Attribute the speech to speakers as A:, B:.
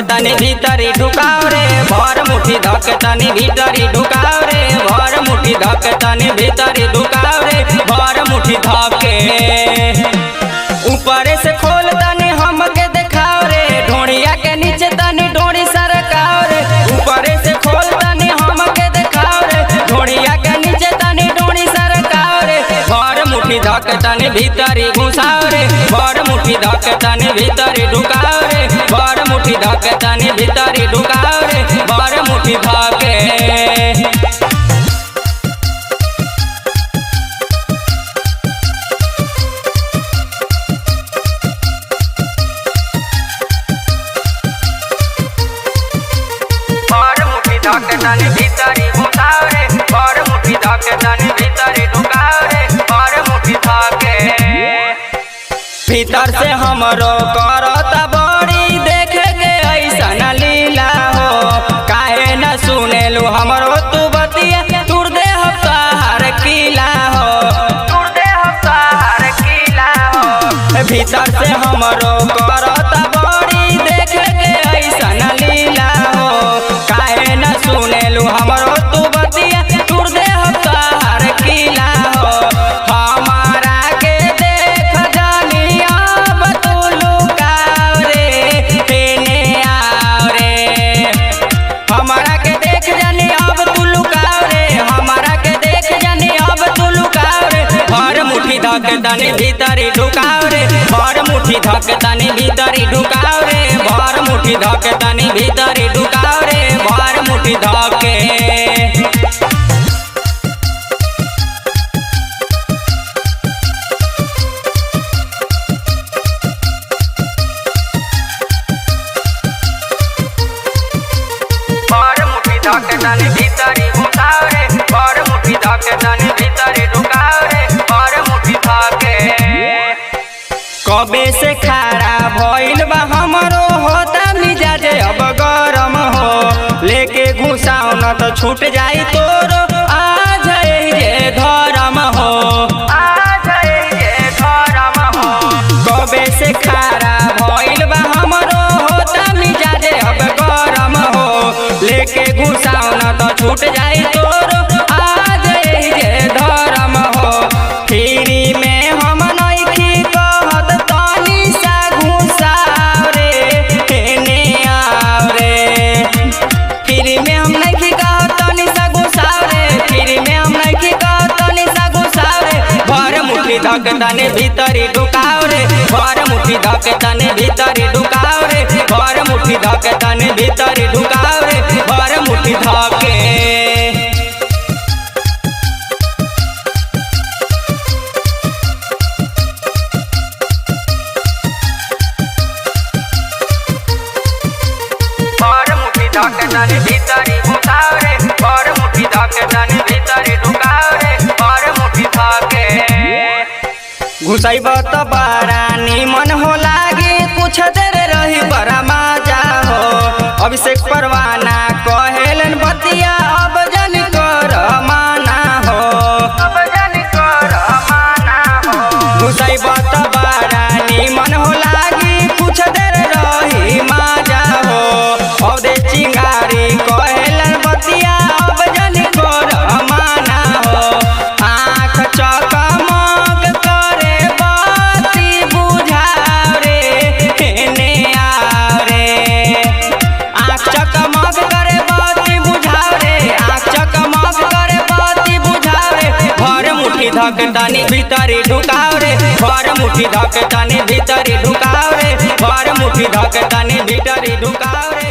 A: तनी भीतरी ढुकाव रे, भर मुट्ठी धक तनी भीतरी ढुकाव रे, भर मुट्ठी धक तनी भीतरी ढुकाव रे, भर मुट्ठी धके ऊपर से खोल तनी हमके देखाव रे, ढोड़िया के नीचे तनी ढोड़ी सरकाव रे, ऊपर से खोल तनी हमके देखाव रे, ढोड़िया के नीचे तनी ढोड़ी सरकाव रे, भर मुट्ठी धक तनी भीतरी घुसाव रे, भर मुट्ठी धक तनी भीतरी ढुकाव रे, भर मुट्ठी धक तनी भीतरी ढुकाव रे, भर मुट्ठी धके धक तनी भीतरी घुसाव रे, भर मुट्ठी धक तनी भीतरी ढुकाव रे, भर मुट्ठी धके भीतर से हमरो करता बड़ी देखे के ऐसन लीला हो, काहे न सुनेलू हमरो तू बतिया, तुर दे हफ्तार किला हो, तुर दे हफ्तार किला हो, भीतर से हमरो करता बड़ी देखे के ऐसन लीला हो, काहे न सुनेलू हमरो तू बतिया, तुर दे हफ्तार किला हो, हमारा के देख जानी अब तू लुकाव रे, तेने आव रे, हमारा के देख जानी अब तू लुकाव रे, हमारा के देख जानी अब तू लुकाव रे, भर मुट्ठी धक तनी भीतरी ढुकाव रे, भर मुट्ठी धक तनी भीतरी ढुकाव रे, भर मुट्ठी धक तनी भीतरी ढुकाव रे, भर मुट्ठी धके भर मुट्ठी धक तनी भीतरी घुसाव रे, भर मुट्ठी धक तनी भीतरी ढुकाव रे, भर मुट्ठी धके कबे से खारा भइल बा हमरो होता मिजाज अब गरम हो, लेके घुसाव न तो छूट जाई तोरो आ जाए जे धरम हो, आ जाए जे धरम हो, कबे से खारा भइल बा हमरो होता मिजाज अब गरम हो, लेके घुसाव न तो छूट जाई तोरो आ जाए जे धरम हो, फ्री में हम नइखी कहत तनी सा घुसाव रे, तेने आव रे, फ्री में हम नइखी कहत तनी सा घुसाव रे, फ्री में हम नइखी कहत तनी सा घुसाव रे, भर मुट्ठी धक तनी भीतरी ढुकाव रे, भर मुट्ठी धक तनी भीतरी ढुकाव रे, भर मुट्ठी धक तनी भीतरी ढुकाव रे, भर मुट्ठी धके भर मुट्ठी धक तनी भीतरी घुसाव रे, भर मुट्ठी धक तनी भीतरी ढुकाव रे, भर मुट्ठी धके घुसैब त बड़ा निमन हो लागे, कुछ देर रही बड़ा मजा हो, अभिषेक परवाना कहेलन बतिया अब जन कर माना हो, अब जन कर माना हो, घुसैब त बड़ा निमन हो लागे, कुछ देर रही मजा हो, औदे चिंगारी कहेलन बतिया अब जन कर माना हो, आँख चकमक करे बाती बुझाव रे, तेने आव रे, आँख चकमक करे बाती बुझाव रे, आँख चकमक करे बाती बुझाव रे, भर मुट्ठी धक तनी भीतरी ढुकाव रे, भर मुट्ठी धक तनी भीतरी ढुकाव रे, भर मुट्ठी धक तनी भीतरी ढुकाव रे।